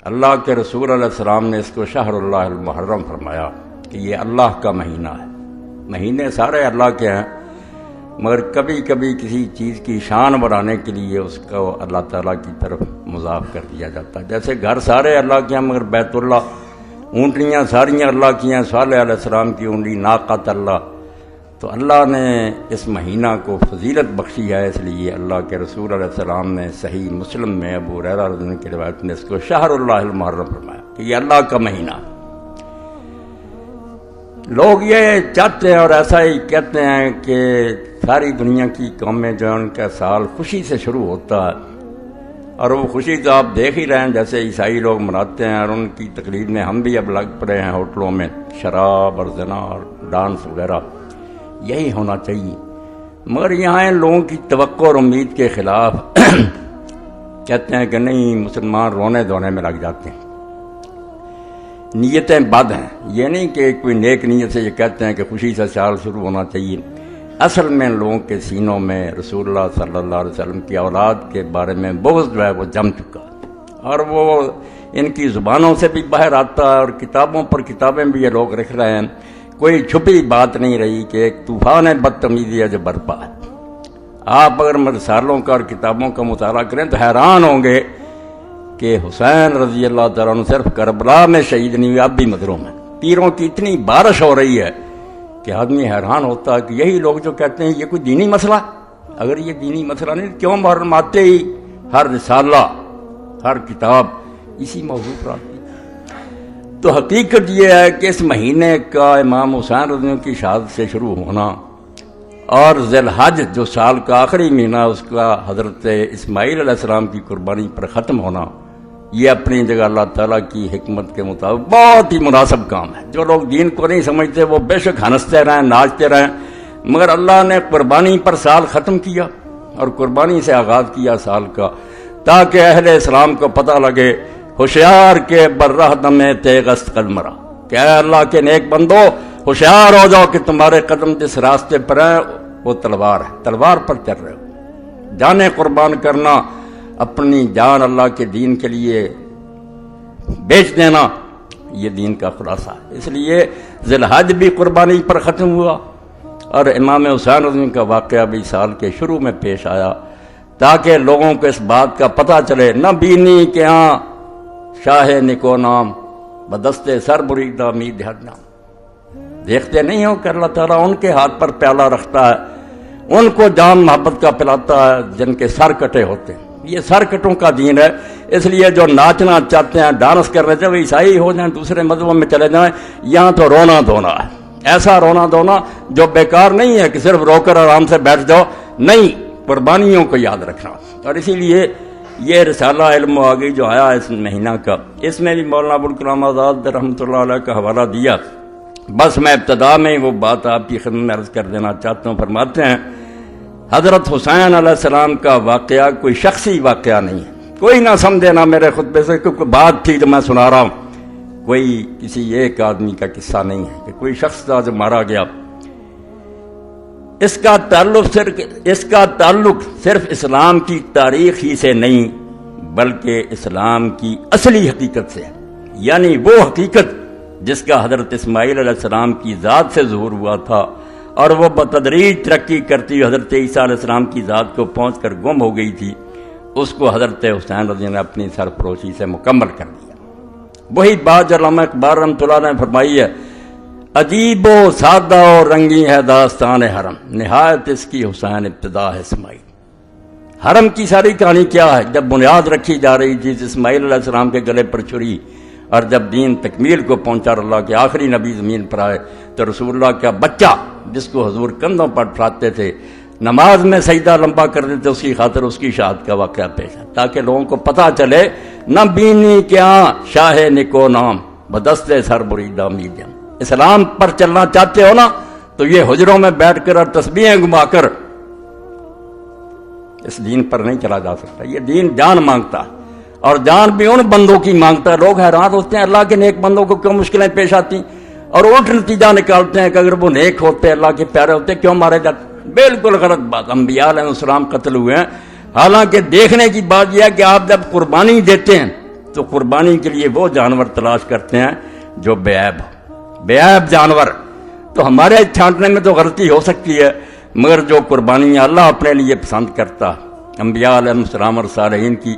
اللہ کے رسول علیہ السلام نے اس کو شہر اللہ المحرم فرمایا کہ یہ اللہ کا مہینہ ہے۔ مہینے سارے اللہ کے ہیں، مگر کبھی کبھی کسی چیز کی شان بڑھانے کے لیے اس کو اللہ تعالیٰ کی طرف مضاف کر دیا جاتا ہے۔ جیسے گھر سارے اللہ کے ہیں مگر بیت اللہ، اونٹنیاں ساریاں اللہ کی ہیں، صالح علیہ السلام کی اونٹی ناقۃ اللہ، تو اللہ نے اس مہینہ کو فضیلت بخشی ہے، اس لیے اللہ کے رسول علیہ السلام نے صحیح مسلم میں ابو ہریرہ رضی اللہ عنہ کی روایت میں اس کو شہر اللہ المحرم فرمایا کہ یہ اللہ کا مہینہ۔ لوگ یہ چاہتے ہیں اور ایسا ہی کہتے ہیں کہ ساری دنیا کی قومیں جو ہیں ان کا سال خوشی سے شروع ہوتا ہے، اور وہ خوشی تو آپ دیکھ ہی رہے ہیں جیسے عیسائی لوگ مناتے ہیں، اور ان کی تقلید میں ہم بھی اب لگ پڑے ہیں ہوٹلوں میں شراب اور زنا اور ڈانس وغیرہ۔ یہی ہونا چاہیے، مگر یہاں ان لوگوں کی توقع اور امید کے خلاف کہتے ہیں کہ نہیں، مسلمان رونے دھونے میں لگ جاتے ہیں، نیتیں بد ہیں۔ یہ نہیں کہ کوئی نیک نیت سے یہ کہتے ہیں کہ خوشی سے سال شروع ہونا چاہیے، اصل میں ان لوگوں کے سینوں میں رسول اللہ صلی اللہ علیہ وسلم کی اولاد کے بارے میں بغض جو ہے وہ جم چکا، اور وہ ان کی زبانوں سے بھی باہر آتا ہے، اور کتابوں پر کتابیں بھی یہ لوگ لکھ رہے ہیں۔ کوئی چھپی بات نہیں رہی کہ ایک طوفان بدتمیزی ہے جو برپا ہے۔ آپ اگر رسالوں کا اور کتابوں کا مطالعہ کریں تو حیران ہوں گے کہ حسین رضی اللہ تعالیٰ عنہ صرف کربلا میں شہید نہیں ہوئے، اب بھی مظلوم ہیں۔ تیروں کی اتنی بارش ہو رہی ہے کہ آدمی حیران ہوتا ہے کہ یہی لوگ جو کہتے ہیں یہ کوئی دینی مسئلہ، اگر یہ دینی مسئلہ نہیں کیوں محرم آتے ہی ہر رسالہ ہر کتاب اسی موضوع پر آتی ہے؟ تو حقیقت یہ ہے کہ اس مہینے کا امام حسین رضی اللہ عنہ کی شہادت سے شروع ہونا، اور ذی الحج جو سال کا آخری مہینہ اس کا حضرت اسماعیل علیہ السلام کی قربانی پر ختم ہونا، یہ اپنی جگہ اللہ تعالیٰ کی حکمت کے مطابق بہت ہی مناسب کام ہے۔ جو لوگ دین کو نہیں سمجھتے وہ بے شک ہنستے رہیں، ناچتے رہیں، مگر اللہ نے قربانی پر سال ختم کیا اور قربانی سے آغاز کیا سال کا، تاکہ اہل اسلام کو پتہ لگے ہوشیار کے برہ دمے تیغست قدمرا، کہ اے اللہ کے نیک بندو ہوشیار ہو جاؤ کہ تمہارے قدم جس راستے پر ہیں وہ تلوار ہے، تلوار پر چل رہے ہو۔ جانیں قربان کرنا، اپنی جان اللہ کے دین کے لیے بیچ دینا، یہ دین کا خلاصہ ہے۔ اس لیے ذی الحج بھی قربانی پر ختم ہوا، اور امام حسین رضی اللہ عنہ کا واقعہ بھی سال کے شروع میں پیش آیا، تاکہ لوگوں کو اس بات کا پتہ چلے نہ بینی کہ ہاں شاہ نکو نام بدستے سر بریدہ امید ہر نام۔ دیکھتے نہیں ہو کہ اللہ تعالیٰ ان کے ہاتھ پر پیالہ رکھتا ہے، ان کو جان محبت کا پلاتا ہے جن کے سر کٹے ہوتے ہیں۔ یہ سر کٹوں کا دین ہے، اس لیے جو ناچنا چاہتے ہیں، ڈانس کر رہے تھے، وہ عیسائی ہو جائیں، دوسرے مذہبوں میں چلے جائیں، یہاں تو رونا دھونا ہے، ایسا رونا دھونا جو بیکار نہیں ہے کہ صرف رو کر آرام سے بیٹھ جاؤ، نہیں، قربانیوں کو یاد رکھنا۔ اور اسی لیے یہ رسالہ علم و آگئی جو آیا اس مہینہ کا، اس میں بھی مولانا ابوالکلام آزاد رحمۃ اللہ علیہ کا حوالہ دیا۔ بس میں ابتدا میں وہ بات آپ کی خدمت میں عرض کر دینا چاہتا ہوں۔ فرماتے ہیں حضرت حسین علیہ السلام کا واقعہ کوئی شخصی واقعہ نہیں ہے، کوئی نہ سمجھے نہ میرے خطبے سے کوئی بات تھی جو میں سنا رہا ہوں، کوئی کسی ایک آدمی کا قصہ نہیں ہے کہ کوئی شخص تھا جو مارا گیا۔ اس کا تعلق صرف اسلام کی تاریخ ہی سے نہیں بلکہ اسلام کی اصلی حقیقت سے ہے، یعنی وہ حقیقت جس کا حضرت اسماعیل علیہ السلام کی ذات سے ظہور ہوا تھا، اور وہ بتدریج ترقی کرتی حضرت عیسیٰ علیہ السلام کی ذات کو پہنچ کر گم ہو گئی تھی، اس کو حضرت حسین رضی اللہ عنہ نے اپنی سرفروشی سے مکمل کر دیا۔ وہی بات جو علامہ اقبال رحمۃ اللہ نے فرمائی ہے، عجیب و سادہ و رنگی ہے داستان حرم، نہایت اس کی حسین ابتدا ہے اسماعیل۔ حرم کی ساری کہانی کیا ہے؟ جب بنیاد رکھی جا رہی تھی اسماعیل علیہ السلام کے گلے پر چھری، اور جب دین تکمیل کو پہنچا، اللہ کے آخری نبی زمین پر آئے، تو رسول اللہ کا بچہ جس کو حضور کندھوں پر اٹھاتے تھے، نماز میں سجدہ لمبا کر دیتے، اس کی خاطر اس کی شہادت کا واقعہ پیش ہے، تاکہ لوگوں کو پتہ چلے نہ بینی کیا شاہ نکو نام بدستے سر بریدہ امید۔ اسلام پر چلنا چاہتے ہو نا، تو یہ حجروں میں بیٹھ کر اور تسبیحیں گما کر اس دین پر نہیں چلا جا سکتا۔ یہ دین جان مانگتا ہے، اور جان بھی ان بندوں کی مانگتا ہے۔ لوگ حیران ہوتے ہیں اللہ کے نیک بندوں کو کیوں مشکلیں پیش آتی، اور الٹ نتیجہ نکالتے ہیں کہ اگر وہ نیک ہوتے، اللہ کے پیارے ہوتے، کیوں مارے جاتے۔ بالکل غلط بات۔ انبیاء علیہ السلام قتل ہوئے ہیں، حالانکہ دیکھنے کی بات یہ ہے کہ آپ جب قربانی دیتے ہیں تو قربانی کے لیے وہ جانور تلاش کرتے ہیں جو بے عیب ہو، بے عیب جانور۔ تو ہمارے چھانٹنے میں تو غلطی ہو سکتی ہے، مگر جو قربانیاں اللہ اپنے لیے پسند کرتا انبیاء علیہ السلام اور صالحین کی،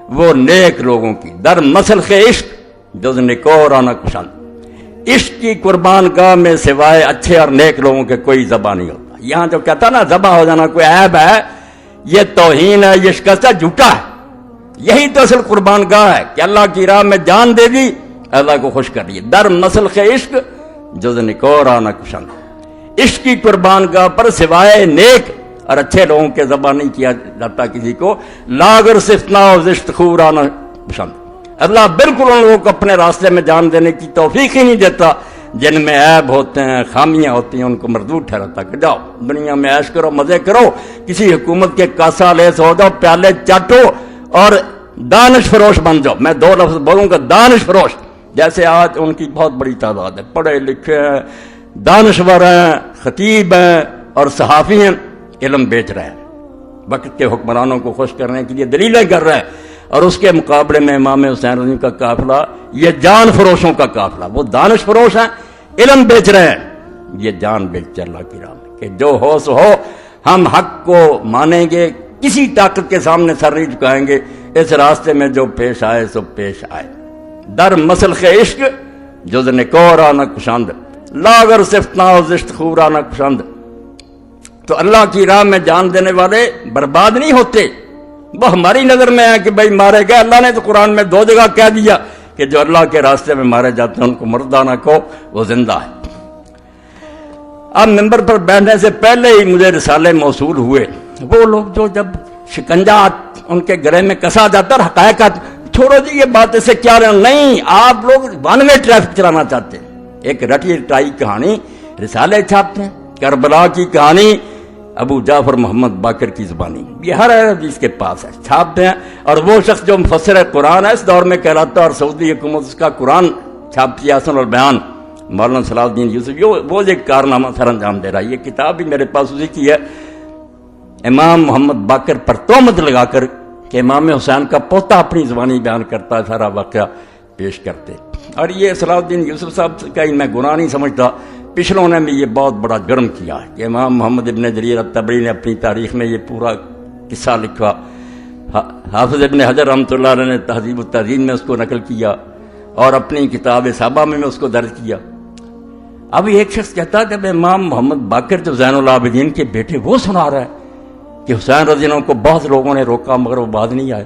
وہ نیک لوگوں کی در مسلخ عشق جز نکورانہ کشند، عشق کی قربان گاہ میں سوائے اچھے اور نیک لوگوں کے کوئی ذبح نہیں ہوتا۔ یہاں جو کہتا نا ذبح ہو جانا کوئی عیب ہے، یہ توہین ہے، یہ شکست ہے، جھوٹا ہے۔ یہی تو اصل قربان گاہ ہے کہ اللہ کی راہ میں جان دے دی، اللہ کو خوش کر لیے۔ در مسلخ عشق جز نکورانہ کشند، عشق کی قربان گاہ پر سوائے نیک اور اچھے لوگوں کے ذبح نہیں کیا جاتا کسی کو۔ لاگر صفتنا و زشت خورانہ پسند، اللہ بالکل ان لوگوں کو اپنے راستے میں جان دینے کی توفیق ہی نہیں دیتا جن میں عیب ہوتے ہیں، خامیاں ہوتی ہیں، ان کو مردود ٹھہراتا کہ جاؤ دنیا میں عیش کرو، مزے کرو، کسی حکومت کے کاسا لیس ہو جاؤ، پیالے چاٹو اور دانش فروش بن جاؤ۔ میں دو لفظ بولوں گا، دانش فروش۔ جیسے آج ان کی بہت بڑی تعداد ہے، پڑھے لکھے ہیں، دانشور ہیں، خطیب ہیں اور صحافی ہیں، علم بیچ رہے ہیں، وقت کے حکمرانوں کو خوش کرنے کے لیے دلیلیں کر رہے ہیں، اور اس کے مقابلے میں امام حسین رضی کا قافلہ یہ جان فروشوں کا قافلہ، وہ دانش فروش ہیں، علم بیچ رہے ہیں، یہ جان بیچ اللہ کی راہ میں کہ جو ہو سو ہو، ہم حق کو مانیں گے، کسی طاقت کے سامنے سر نہیں جھکائیں گے، اس راستے میں جو پیش آئے سو پیش آئے۔ در مسلخ عشق جز نکورانہ کشند، لاگر صفتنا و زشت خورانہ کشند۔ تو اللہ کی راہ میں جان دینے والے برباد نہیں ہوتے، وہ ہماری نظر میں ہے کہ بھائی مارے گئے۔ اللہ نے تو قرآن میں 2 جگہ کہہ دیا کہ جو اللہ کے راستے میں مارے جاتے ہیں ان کو مردہ نہ کہو، وہ زندہ ہے۔ اب ممبر پر بیٹھنے سے پہلے ہی مجھے رسالے موصول ہوئے، وہ لوگ جو جب شکنجہ ان کے گلے میں کسا جاتا اور حقائق چھوڑو جی یہ بات اس سے کیا رہے نہیں، آپ لوگ ون وے ٹریفک چلانا چاہتے ہیں، ایک رٹی رٹائی کہانی رسالے چھاپتے ہیں، کربلا کی کہانی ابو جعفر محمد باقر کی زبانی، یہ ہر حدیث کے پاس ہے، چھاپتے ہیں۔ اور وہ شخص جو مفسر قرآن ہے اس دور میں کہلاتا ہے، اور سعودی حکومت اس کا قرآن چھاپتی ہے، حسن البیان، مولانا صلاح الدین یوسف، وہ ایک کارنامہ سر انجام دے رہا ہے۔ یہ کتاب بھی میرے پاس اسی کی ہے، امام محمد باقر پر تہمت لگا کر کہ امام حسین کا پوتا اپنی زبانی بیان کرتا ہے، سارا واقعہ پیش کرتے۔ اور یہ صلاح الدین یوسف صاحب کا میں گناہ نہیں سمجھتا، پچھلوں نے بھی یہ بہت بڑا جرم کیا ہے کہ امام محمد ابن جریر الطبری نے اپنی تاریخ میں یہ پورا قصہ لکھا، حافظ ابن حجر رحمۃ اللہ علیہ نے تہذیب التہذیب میں اس کو نقل کیا، اور اپنی کتاب صحابہ میں اس کو درج کیا۔ اب ایک شخص کہتا ہے جب امام محمد باقر جو زین العابدین کے بیٹے وہ سنا رہا ہے کہ حسین رضی اللہ عنہ کو بہت لوگوں نے روکا مگر وہ بعد نہیں آئے،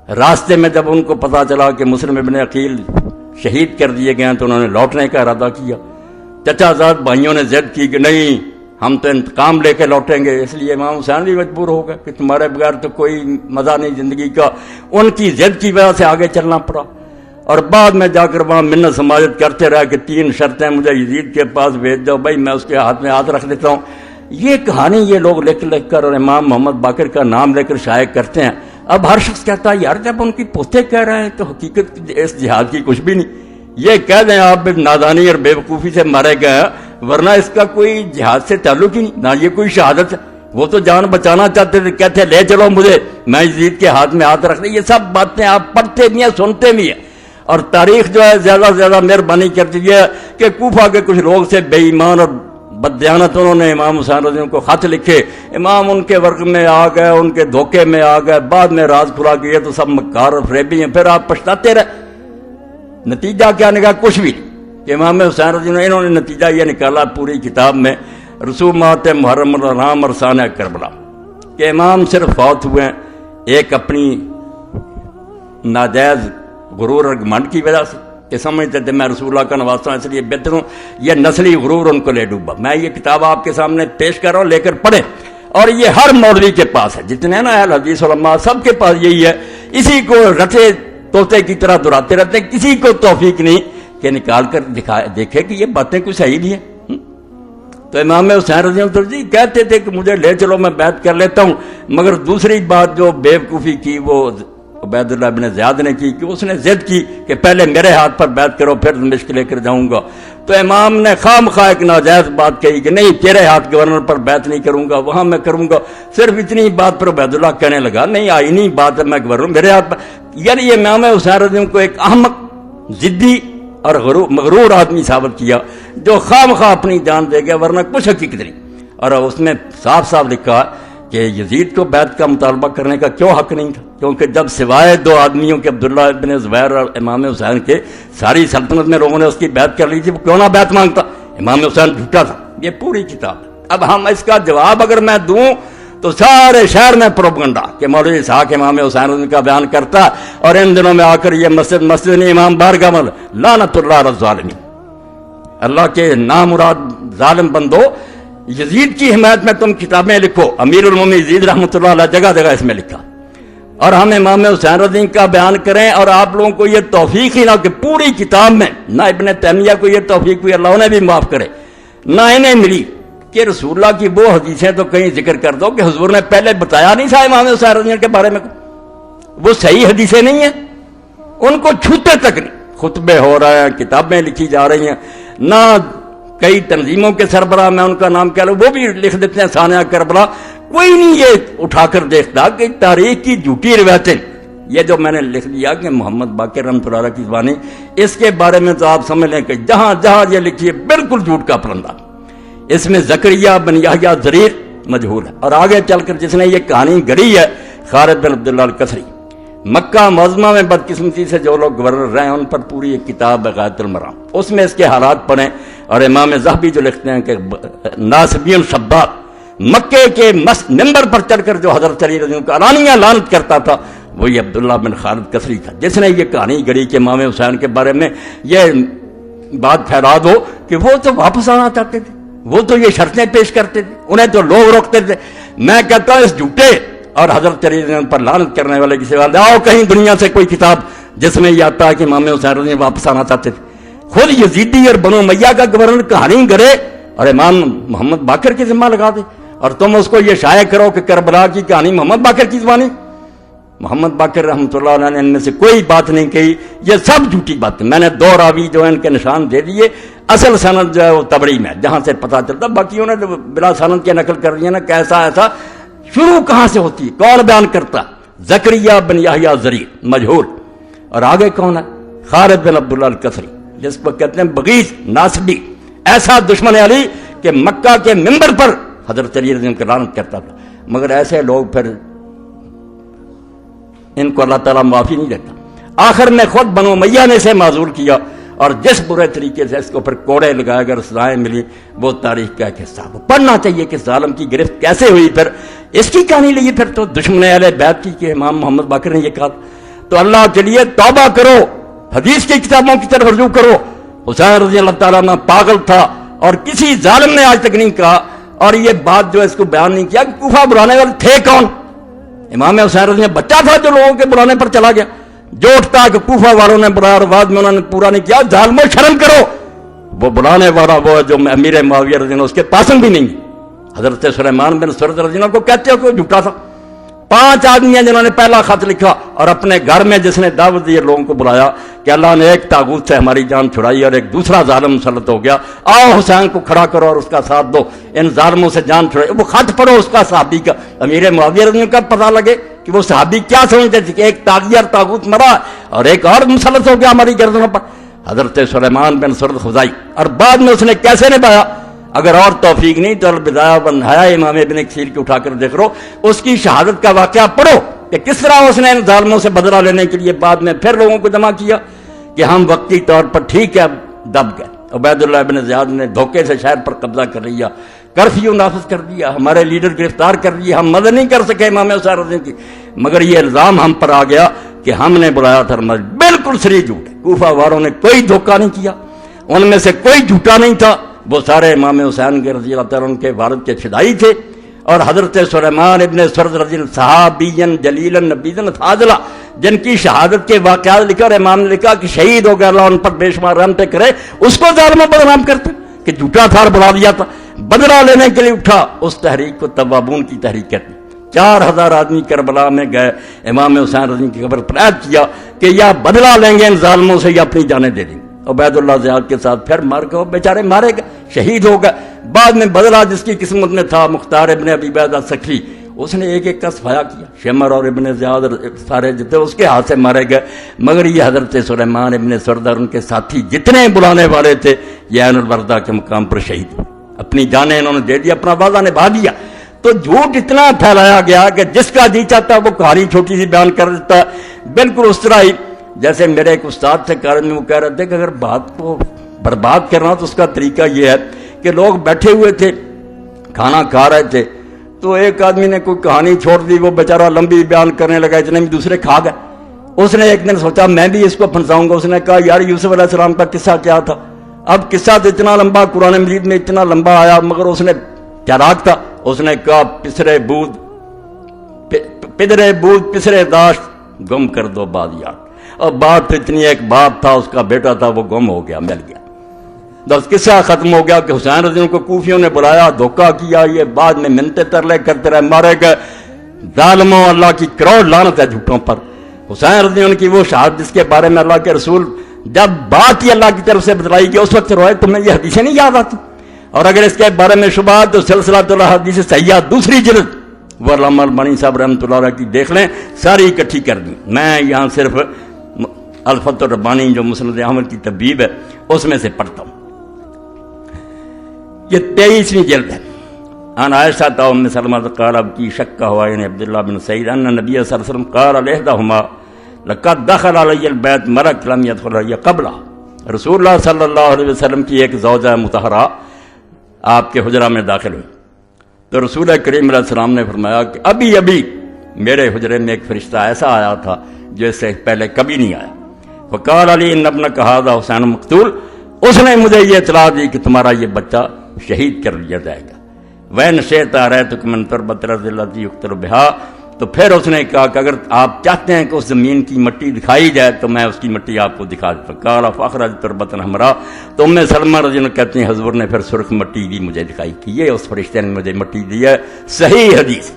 راستے میں جب ان کو پتا چلا کہ مسلم ابن عقیل شہید کر دیے گئے ہیں تو انہوں نے لوٹنے کا ارادہ کیا۔ چچا زاد بھائیوں نے ضد کی کہ نہیں ہم تو انتقام لے کے لوٹیں گے، اس لیے امام حسین بھی مجبور ہو گئے کہ تمہارے بغیر تو کوئی مزہ نہیں زندگی کا، ان کی ضد کی وجہ سے آگے چلنا پڑا۔ اور بعد میں جا کر وہاں منت سماجت کرتے رہے کہ 3 شرطیں مجھے یزید کے پاس بھیج دو، بھائی میں اس کے ہاتھ میں ہاتھ رکھ دیتا ہوں۔ یہ کہانی یہ لوگ لکھ کر اور امام محمد باقر کا نام لے کر شائع کرتے ہیں۔ اب ہر شخص کہتا ہے یار جب ان کی پوتے کہہ رہے ہیں تو حقیقت اس جہاد کی کچھ بھی نہیں، یہ کہہ دیں آپ نادانی اور بے وقوفی سے مارے گئے ہیں، ورنہ اس کا کوئی جہاد سے تعلق ہی نہیں، نہ یہ کوئی شہادت ہے۔ وہ تو جان بچانا چاہتے تھے، کہتے لے چلو مجھے، میں یزید کے ہاتھ میں ہاتھ رکھ دیں۔ یہ سب باتیں آپ پڑھتے بھی ہیں، سنتے بھی ہیں، اور تاریخ جو ہے زیادہ سے زیادہ مہربانی کرتی ہے کہ کوفہ کے کچھ لوگ سے بے ایمان اور بددیانت انہوں نے امام حسین رضی اللہ عنہ کو خط لکھے، امام ان کے ورق میں آ گئے، ان کے دھوکے میں آ گئے، بعد میں راز کھلا کہ یہ تو سب مکار اور فریبی ہیں، پھر آپ پچھتاتے رہے۔ نتیجہ کیا نکلا؟ کچھ بھی کہ امام حسین رضی اللہ عنہ انہوں نے نتیجہ یہ نکالا پوری کتاب میں رسومات محرم الحرام اور سانح کربلا کہ امام صرف فوت ہوئے ہیں ایک اپنی ناجائز غرور اور گھمنڈ کی وجہ سے کہ سمجھتے تھے میں رسول اللہ کا نواسا ہوں اس لیے بہتر ہوں، یہ نسلی غرور ان کو لے ڈوبا۔ میں یہ کتاب آپ کے سامنے پیش کر رہا ہوں، لے کر پڑھیں، اور یہ ہر مولوی کے پاس ہے، جتنے نا اہل حدیث علماء سب کے پاس یہی ہے، اسی کو رٹے طوطے کی طرح دہراتے رہتے ہیں، کسی کو توفیق نہیں کہ نکال کر دیکھے کہ یہ باتیں کوئی صحیح نہیں ہیں۔ تو امام حسین رضی اللہ عنہ جی کہتے تھے کہ مجھے لے چلو میں بیعت کر لیتا ہوں، مگر دوسری بات جو بے وقوفی کی وہ عبید اللہ بن زیاد نے کی کہ اس نے ضد کی کہ پہلے میرے ہاتھ پر بیعت کرو پھر دمشق لے کر جاؤں گا۔ تو امام نے خام خواہ ایک ناجائز بات کہی کہ نہیں تیرے ہاتھ گورنر پر بیعت نہیں کروں گا، وہاں میں کروں گا۔ صرف اتنی بات پر عبید اللہ کہنے لگا نہیں آئینی بات ہے، میں گورنر میرے ہاتھ پر یعنی یہ امام حسین رضی اللہ عنہ کو ایک احمق، ضدی اور مغرور آدمی ثابت کیا جو خواہ مخواہ اپنی جان دے گیا، ورنہ کچھ حقیقت نہیں۔ اور اس میں صاف صاف لکھا کہ یزید کو بیعت کا مطالبہ کرنے کا کیوں حق نہیں تھا، کیونکہ جب سوائے دو آدمیوں کے عبداللہ ابن زبیر اور امام حسین کے ساری سلطنت میں لوگوں نے اس کی بیعت کر لی تھی، وہ کیوں نہ بیعت مانگتا؟ امام حسین جھوٹا تھا۔ یہ پوری کتاب ہے۔ اب ہم اس کا جواب اگر میں دوں تو سارے شہر میں پروپگنڈا کہ مولوی اسحاق امام حسین کا بیان کرتا، اور ان دنوں میں آ کر یہ مسجد نہیں امام بارگاہ میں، لعنت اللہ علی الظالمین، اللہ کے نامراد ظالم بندو، یزید کی حمایت میں تم کتابیں لکھو۔ امیر المومنین یزید رحمۃ اللہ علیہ جگہ جگہ اس میں لکھا، اور ہم امام حسین رضی اللہ کا بیان کریں، اور آپ لوگوں کو یہ توفیق ہی نہ کہ پوری کتاب میں نہ ابن تیمیہ کو یہ توفیق ہوئی، اللہ انہیں بھی معاف کرے، نہ انہیں ملی کہ رسول اللہ کی وہ حدیثیں تو کہیں ذکر کر دو کہ حضور نے پہلے بتایا نہیں تھا امام حسین رضی اللہ کے بارے میں، وہ صحیح حدیثیں نہیں ہیں، ان کو چھوتے تک نہیں۔ خطبے ہو رہے ہیں، کتابیں لکھی جا رہی ہیں، نہ کئی تنظیموں کے سربراہ میں ان کا نام کہہ لو وہ بھی لکھ دیتے ہیں ثانیہ کربلا، کوئی نہیں یہ اٹھا کر دیکھتا کہ تاریخ کی جھوٹی روایتیں، یہ جو میں نے لکھ دیا کہ محمد باقر رحمۃ اللہ علیہ کی زبانی، اس کے بارے میں تو آپ سمجھ لیں کہ جہاں جہاں یہ لکھی ہے بالکل جھوٹ کا پرندہ۔ اس میں زکریا بن یحییٰ ضریر مجہول ہے، اور آگے چل کر جس نے یہ کہانی گڑھی ہے خالد بن عبداللہ القصری، مکہ معظمہ میں بدقسمتی سے جو لوگ گورنر رہے ہیں ان پر پوری ایک کتاب ہے غایۃ المرام، اس میں اس کے حالات پڑھیں۔ اور امام ذہبی جو لکھتے ہیں کہ ناصبین شباب، مکے کے ممبر پر چڑھ کر جو حضرت علی رضی اللہ عنہ علانیہ لعنت کرتا تھا، وہی عبداللہ بن خالد قصری تھا، جس نے یہ کہانی گڑھی کہ امام حسین کے بارے میں یہ بات پھیلا دو کہ وہ تو واپس آنا چاہتے تھے، وہ تو یہ شرطیں پیش کرتے تھے، انہیں تو لوگ روکتے تھے۔ میں کہتا ہوں اس جھوٹے اور حضرت علی رضی اللہ عنہ پر لعنت کرنے والے کی سوال آؤ کہیں دنیا سے کوئی کتاب جس میں یہ آتا ہے کہ امام حسین رضی اللہ عنہ واپس آنا چاہتے تھے۔ خود یزیدی اور بنو امیہ کا گورنر کہانی گڑے اور امام محمد باقر کی ذمہ لگا دے، اور تم اس کو یہ شائع کرو کہ کربلا کی کہانی محمد باقر کی زبانی۔ محمد باقر رحمۃ اللہ علیہ نے ان میں سے کوئی بات نہیں کہی، یہ سب جھوٹی باتیں۔ میں نے دو راوی جو ان کے نشان دے دیے، اصل سند جو ہے وہ تبری میں جہاں سے پتہ چلتا، باقی انہوں نے بلا سند کے نقل کر دیا نا، کیسا ایسا شروع کہاں سے ہوتی ہے، کون بیان کرتا؟ زکریا بن یحییٰ ضریر مجہول، اور آگے کون ہے؟ خالد بن عبداللہ القصری، جس کو کہتے ہیں بغیض ناصبی، ایسا دشمن علی کہ مکہ کے ممبر پر حضرت علی رضی اللہ عنہ لعنت کرتا تھا۔ مگر ایسے لوگ پھر ان کو اللہ تعالیٰ معافی نہیں دیتا۔ آخر میں خود بنو امیہ نے اسے معذور کیا، اور جس برے طریقے سے اس کو پھر کوڑے لگائے کر سزائیں ملی، وہ تاریخ کا ایک حصہ وہ پڑھنا چاہیے کہ ظالم کی گرفت کیسے ہوئی۔ پھر اس کی کہانی لیے پھر تو دشمن اہل بیت کی کہ امام محمد باقر نے یہ کہا، تو اللہ کے لیے توبہ کرو، حدیث کی کتابوں کی طرف رجوع کرو۔ حسین رضی اللہ تعالیٰ عنہ پاگل تھا، اور کسی ظالم نے آج تک نہیں کہا، اور یہ بات جو اس کو بیان نہیں کیا کہ کوفہ بلانے والے تھے کون؟ امام حسین رضی اللہ بچہ تھا جو لوگوں کے بلانے پر چلا گیا، جو اٹھتا کہ کوفہ والوں نے بلایا اور بعد میں انہوں نے پورا نہیں کیا، ظالموں شرم کرو۔ وہ بلانے والا وہ جو امیر معاویہ رضی اللہ اس کے پاسنگ بھی نہیں، حضرت سلیمان بن سرد رضی اللہ کو کہتے ہو کہ وہ جھوٹا تھا۔ 5 آدمی ہیں جنہوں نے پہلا خط لکھا، اور اپنے گھر میں جس نے دعوت دی لوگوں کو بلایا کہ اللہ نے ایک طاغوت سے ہماری جان چھڑائی اور ایک دوسرا ظالم مسلط ہو گیا، آؤ حسین کو کھڑا کرو اور اس کا ساتھ دو، ان ظالموں سے جان چھڑائی۔ وہ خط پڑھو اس کا صحابی کا، امیر معاویہ رضی اللہ کا پتہ لگے کہ وہ صحابی کیا سمجھتے تھے کہ ایک طاغیہ اور طاغوت مرا اور ایک اور مسلط ہو گیا ہماری گردنوں پر، حضرت سلیمان بن سرد خزائی۔ اور بعد میں اس نے کیسے نبھایا؟ اگر اور توفیق نہیں تو البدایہ والنہایہ امام ابن کثیر کی اٹھا کر دیکھ لو، اس کی شہادت کا واقعہ پڑھو کہ کس طرح اس نے ان ظالموں سے بدلہ لینے کے لیے بعد میں پھر لوگوں کو جمع کیا کہ ہم وقتی طور پر ٹھیک ہے دب گئے۔ عبید اللہ ابن زیاد نے دھوکے سے شہر پر قبضہ کر لیا، کرفیو نافذ کر دیا، ہمارے لیڈر گرفتار کر لیے، ہم مدد نہیں کر سکے امام حسین رضی اللہ کی، مگر یہ الزام ہم پر آ گیا کہ ہم نے بلایا تھا۔ بالکل صریح جھوٹ ہے، کوفہ والوں نے کوئی دھوکہ نہیں کیا، ان میں سے کوئی جھوٹا نہیں تھا، وہ سارے امام حسین کے رضی اللہ تعالیٰ عنہ کے والد کے فدائی تھے۔ اور حضرت سلیمان ابن سرد رضی اللہ صحابین جلیلا نبیذا فاضلا، جن کی شہادت کے واقعات لکھا اور امام نے لکھا کہ شہید ہو گیا، اللہ ان پر بے شمار رحمتیں کرے، اس کو ظالموں بدنام کرتے کہ جھوٹا تھا اور بلا دیا تھا، بدلہ لینے کے لیے اٹھا۔ اس تحریک کو توابون کی تحریک کہتے ہیں۔ 4000 آدمی کربلا میں گئے، امام حسین رضی کی قبر پر عہد کیا کہ یا بدلہ لیں گے ان ظالموں سے یا اپنی جانیں دے دیں گے۔ عبید اللہ زیاد کے ساتھ پھر مار گئے، بیچارے مارے گئے، شہید ہو گئے۔ بعد میں بدلہ جس کی قسمت میں تھا، مختار ابن ابی عبیدہ سکری، اس نے ایک ایک کا صفایا کیا. شمر اور ابن زیاد سارے جتنے اس کے ہاتھ سے مارے گئے، مگر یہ حضرت سلیمان ابن سردار ان کے ساتھی جتنے بلانے والے تھے یہ عین الوردہ کے مقام پر شہید ہوئے. اپنی جانیں انہوں نے دے دیا، اپنا وعدہ نبھا دیا. تو جھوٹ اتنا پھیلایا گیا کہ جس کا جی چاہتا وہ کہانی چھوٹی سی بیان کر دیتا. بالکل اس طرح ہی جیسے میرے ایک استاد سے کارن میں وہ کہہ رہے تھے کہ اگر بات کو برباد کرنا تو اس کا طریقہ یہ ہے کہ لوگ بیٹھے ہوئے تھے، کھانا کھا رہے تھے، تو ایک آدمی نے کوئی کہانی چھوڑ دی، وہ بیچارہ لمبی بیان کرنے لگا، اتنے میں دوسرے کھا گئے. اس نے ایک دن سوچا میں بھی اس کو پھنساؤں گا. اس نے کہا یار یوسف علیہ السلام کا قصہ کیا تھا؟ اب قصہ تو اتنا لمبا قرآن مجید میں اتنا لمبا آیا، مگر اس نے چالاک تھا. اس نے کہا پسرے بود پسرے داشت گم کر دو بعد یاد. اور بات تو اتنی، ایک باپ تھا، اس کا بیٹا تھا، وہ گم ہو گیا، مل گیا. بس قصہ ختم ہو گیا کہ حسین رضی اللہ کو کوفیوں نے بلایا، دھوکہ کیا، یہ بعد میں منتے ترلے کرتے رہے، مارے گئے. ظالموں، اللہ کی کروڑ لعنت ہے جھوٹوں پر. حسین رضی اللہ کی وہ شہادت جس کے بارے میں اللہ کے رسول جب بات ہی اللہ کی طرف سے بتلائی گئی اس وقت روئے. تمہیں یہ حدیثیں نہیں یاد آتی؟ اور اگر اس کے بارے میں شبہات تو سلسلہ حدیث صحیحہ دوسری جلد وہ علامہ البانی صاحب رحمۃ اللہ علیہ کی دیکھ لیں، ساری اکٹھی کر دی. میں یہاں صرف الفتح الربانی جو مسند احمد کی طبیب ہے اس میں سے پڑھتا ہوں. یہ 23ویں جلد ہے. ان عائشہ تا ام سلمہ قال اب کی شک کا ہوا یعنی عبداللہ بن سعید ان نبی صلی اللہ علیہ وسلم قال لہدہما لقد دخل علی البیت ملک لم یدخل علی قبلہ. رسول اللہ صلی اللہ علیہ وسلم کی ایک زوجہ مطہرہ آپ کے حجرہ میں داخل ہوئی تو رسول کریم علیہ السلام نے فرمایا کہ ابھی ابھی میرے حجرے میں ایک فرشتہ ایسا آیا تھا جو اس سے پہلے کبھی نہیں آیا. فقال علی ان ابنک ھذا حسین مقتول. اس نے مجھے یہ اطلاع دی کہ تمہارا یہ بچہ شہید کر لیا جائے گا. وین شئت رأیتک من تربۃ الارض التي یقتل بہا. تو پھر اس نے کہا کہ اگر آپ چاہتے ہیں کہ اس زمین کی مٹی دکھائی جائے تو میں اس کی مٹی آپ کو دکھا دیتا. قال فاخرج تربۃ حمراء. تو ام سلمہ رضی اللہ کہتی ہیں حضور نے پھر سرخ مٹی بھی مجھے دکھائی کہ یہ اس فرشتے نے مجھے مٹی دی ہے. صحیح حدیث،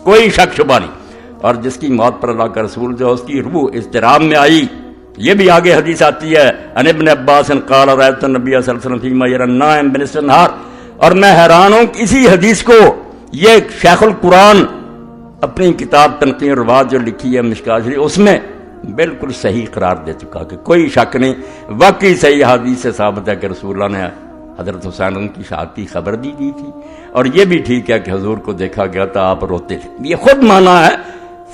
کوئی شک شبہ نہیں. اور جس کی موت پر اللہ کا رسول جو اس کی روح اضطراب میں آئی، یہ بھی آگے حدیث آتی ہے ان ابن عباس قال رأیت النبی صلی اللہ علیہ وسلم فیما یری النائم بنصف النہار. اور میں حیران ہوں کہ اسی حدیث کو یہ شیخ القرآن اپنی کتاب تنقیح الروات جو لکھی ہے مشکوٰۃ شریف اس میں بالکل صحیح قرار دے چکا کہ کوئی شک نہیں، واقعی صحیح حدیث سے ثابت ہے کہ رسول اللہ نے حضرت حسین کی شہادت کی خبر دی تھی. اور یہ بھی ٹھیک ہے کہ حضور کو دیکھا گیا تھا، آپ روتے تھے. یہ خود مانا ہے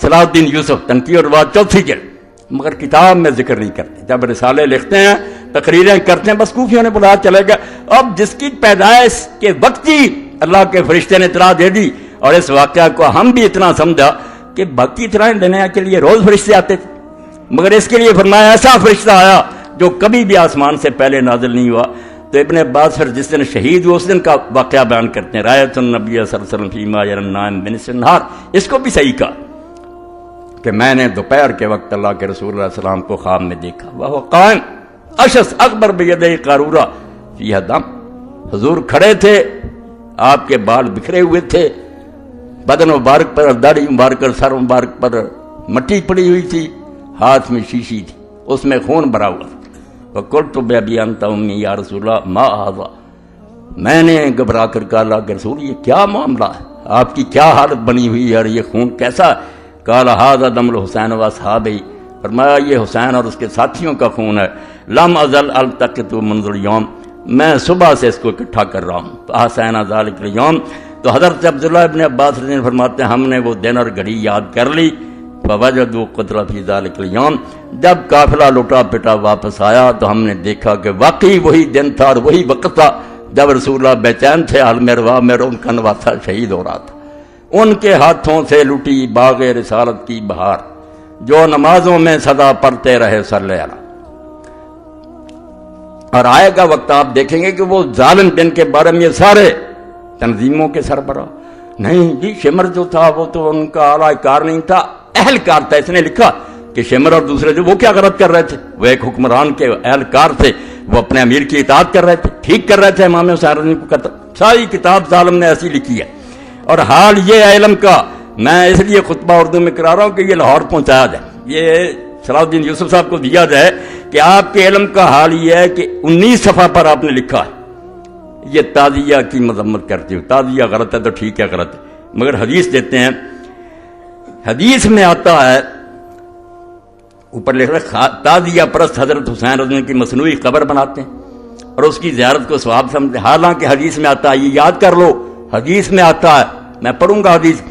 صلاح الدین یوسف تنقیح الروات 4 جلد، مگر کتاب میں ذکر نہیں کرتے. جب رسالے لکھتے ہیں، تقریریں کرتے ہیں، بس کوفیوں نے بلایا چلے گا. اب جس کی پیدائش کے وقت ہی اللہ کے فرشتے نے اطلاع دے دی اور اس واقعہ کو ہم بھی اتنا سمجھا کہ باقی اطلاعیں دینے کے لیے روز فرشتے آتے تھے، مگر اس کے لیے فرمایا ایسا فرشتہ آیا جو کبھی بھی آسمان سے پہلے نازل نہیں ہوا. تو ابن عباس پھر جس دن شہید ہوئے اس دن کا واقعہ بیان کرتے ہیں رایت النبی صلی اللہ علیہ وسلم فیما یری النائم بنصف النہار. اس کو بھی صحیح کہا کہ میں نے دوپہر کے وقت اللہ کے رسول اللہ علیہ وسلم کو خواب میں دیکھا، وہ قائم اشس اکبر بیدی قارورہ فیہا دم. حضور کھڑے تھے، آپ کے بال بکھرے ہوئے تھے، بدن مبارک پر، داڑھی مبارک پر، سر مبارک پر مٹی پڑی ہوئی تھی، ہاتھ میں شیشی تھی، اس میں خون بھرا ہوا تھا. فقلت بأبی انت امی یا رسول اللہ ما ھذا. میں نے گھبرا کر کہا اللہ کے رسول یہ کیا معاملہ ہے، آپ کی کیا حالت بنی ہوئی ہے، یہ خون کیسا ہے؟ قال ھذا دم الحسین واصحابہ. فرمایا یہ حسین اور اس کے ساتھیوں کا خون ہے. لم ازل التقط منذ اليوم. میں صبح سے اس کو اکٹھا کر رہا ہوں. فاحسن ذلک اليوم. تو حضرت عبداللہ ابن عباس رضی اللہ عنہ فرماتے ہیں ہم نے وہ دن اور گھڑی یاد کر لی. فوجدوا قتل فی ذلک اليوم. جب قافلہ لوٹا پٹا واپس آیا تو ہم نے دیکھا کہ واقعی وہی دن تھا اور وہی وقت تھا جب رسول اللہ بے چین تھے، عالم ارواح میں ان کا نواسا شہید ہو رہا تھا. ان کے ہاتھوں سے لوٹی باغ رسالت کی بہار جو نمازوں میں صدا پڑھتے رہے صلی اللہ. اور آئے گا وقت آپ دیکھیں گے کہ وہ ظالم جن کے بارے میں سارے تنظیموں کے سربراہ نہیں جی، شمر جو تھا وہ تو ان کا اعلی کار نہیں تھا، اہلکار تھا. اس نے لکھا کہ شمر اور دوسرے جو وہ کیا غلط کر رہے تھے، وہ ایک حکمران کے اہلکار تھے، وہ اپنے امیر کی اطاعت کر رہے تھے، ٹھیک کر رہے تھے امام حسین کو قتل. ساری کتاب ظالم نے ایسی لکھی ہے. اور حال یہ علم کا میں اس لیے خطبہ اردو میں کرا رہا ہوں کہ یہ لاہور پہنچایا جائے، یہ صلاح الدین یوسف صاحب کو دیا جائے کہ آپ کے علم کا حال یہ ہے کہ 19 صفحہ پر آپ نے لکھا ہے یہ تعزیہ کی مذمت کرتی ہو. تعزیہ غلط ہے تو ٹھیک ہے غلط ہے، مگر حدیث دیتے ہیں. حدیث میں آتا ہے اوپر لکھ رہا تعزیہ پرست حضرت حسین رضی اللہ عنہ کی مصنوعی قبر بناتے ہیں اور اس کی زیارت کو ثواب سمجھتے ہیں. حالانکہ حدیث میں آتا ہے, یہ یاد کر لو, حدیث میں آتا ہے, میں پڑھوں گا حدیث.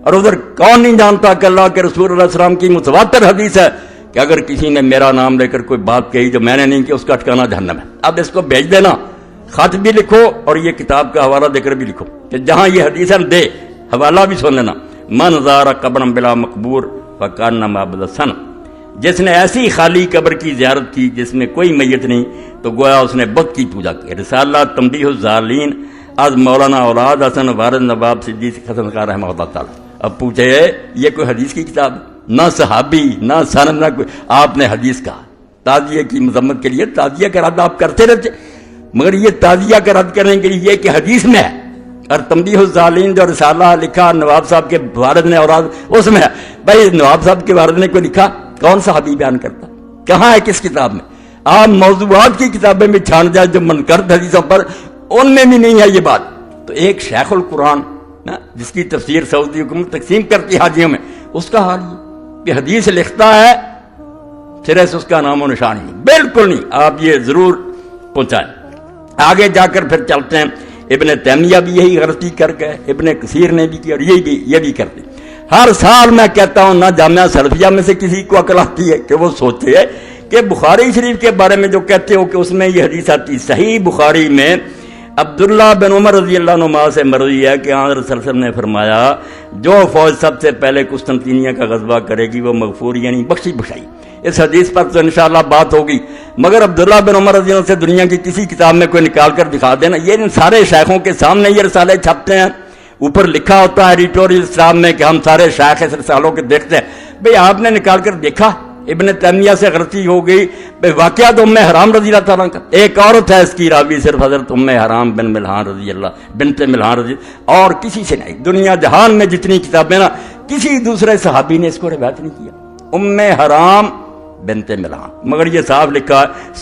اور ادھر کون نہیں جانتا کہ اللہ کے رسول علیہ السلام کی متواتر حدیث ہے کہ اگر کسی نے میرا نام لے کر کوئی بات کہی جو میں نے نہیں کی, اس کا ٹھکانہ جہنم ہے. اب اس کو بھیج دینا, خط بھی لکھو اور یہ کتاب کا حوالہ دے کر بھی لکھو کہ جہاں یہ حدیث ہے دے, حوالہ بھی سن لینا. من زار قبر بلا مقبور فکانما عبد الصنم, جس نے ایسی خالی قبر کی زیارت کی جس میں کوئی میت نہیں تو گویا اس نے بت کی پوجا کی. رسالہ تنبیہ الظالین از مولانا اولاد حسن وارد نواب صدیق حسن خان رحمہ اللہ تعالی. اب پوچھے یہ کوئی حدیث کی کتاب, نہ صحابی نہ سند نہ کوئی, آپ نے حدیث کہا. تعزیہ کی مذمت کے لیے تعزیہ کا رد آپ کرتے رہتے, مگر یہ تعزیہ کا رد کرنے کے لیے یہ کہ حدیث میں ہے. اور تنبیہ الظالین جو رسالہ لکھا نواب صاحب کے والد نے اولاد, اس میں ہے. بھائی نواب صاحب کے والد نے کوئی لکھا, کون سا حدیث بیان کرتا, کہاں ہے, کس کتاب میں؟ آپ موضوعات کی کتابیں بھی چھان جائے جو منکرد حدیثوں پر, ان میں بھی نہیں ہے یہ بات. تو ایک شیخ القرآن جس کی تفسیر سعودی حکومت تقسیم کرتی ہے حاجیوں میں, اس کا حال یہ کہ حدیث لکھتا ہے سرے سے اس کا نام و نشان نہیں, بالکل نہیں. آپ یہ ضرور پہنچائیں. آگے جا کر پھر چلتے ہیں. ابن تیمیہ بھی یہی غلطی کر گئے, ابن کثیر نے بھی کی, اور یہ بھی کرتے. ہر سال میں کہتا ہوں نہ جامعہ سلفیہ میں سے کسی کو عقل آتی ہے کہ وہ سوچے کہ بخاری شریف کے بارے میں جو کہتے ہو کہ اس میں یہ حدیث آتی. صحیح بخاری میں عبداللہ بن عمر رضی اللہ عنہ سے مروی ہے کہ حضرت صلی اللہ علیہ وسلم نے فرمایا جو فوج سب سے پہلے قسطنطینیہ کا غزوہ کرے گی وہ مغفور یعنی بخشی بخشائی. اس حدیث پر تو انشاءاللہ بات ہوگی, مگر عبداللہ بن عمر رضی اللہ عنہ سے دنیا کی کسی کتاب میں کوئی نکال کر دکھا دینا. یہ ان سارے شیخوں کے سامنے یہ رسالے چھپتے ہیں, اوپر لکھا ہوتا ہے ایڈیٹوریل اسلام میں کہ ہم سارے شیخ اس رسالوں کے دیکھتے ہیں. بھئی آپ نے نکال کر دیکھا ابن تیمیہ سے غلطی ہو گئی. واقعہ تو ام حرام رضی اللہ تعالیٰ کا, ایک عورت ہے اس کی راوی صرف حضرت ام حرام بن ملحان رضی اللہ بنت ملحان رضی, اور کسی سے نہیں. دنیا جہان میں جتنی کتابیں نا کسی دوسرے صحابی نے اس کو روایت نہیں کیا, ام حرام بنت ملحان. مگر یہ صاف لکھا ہے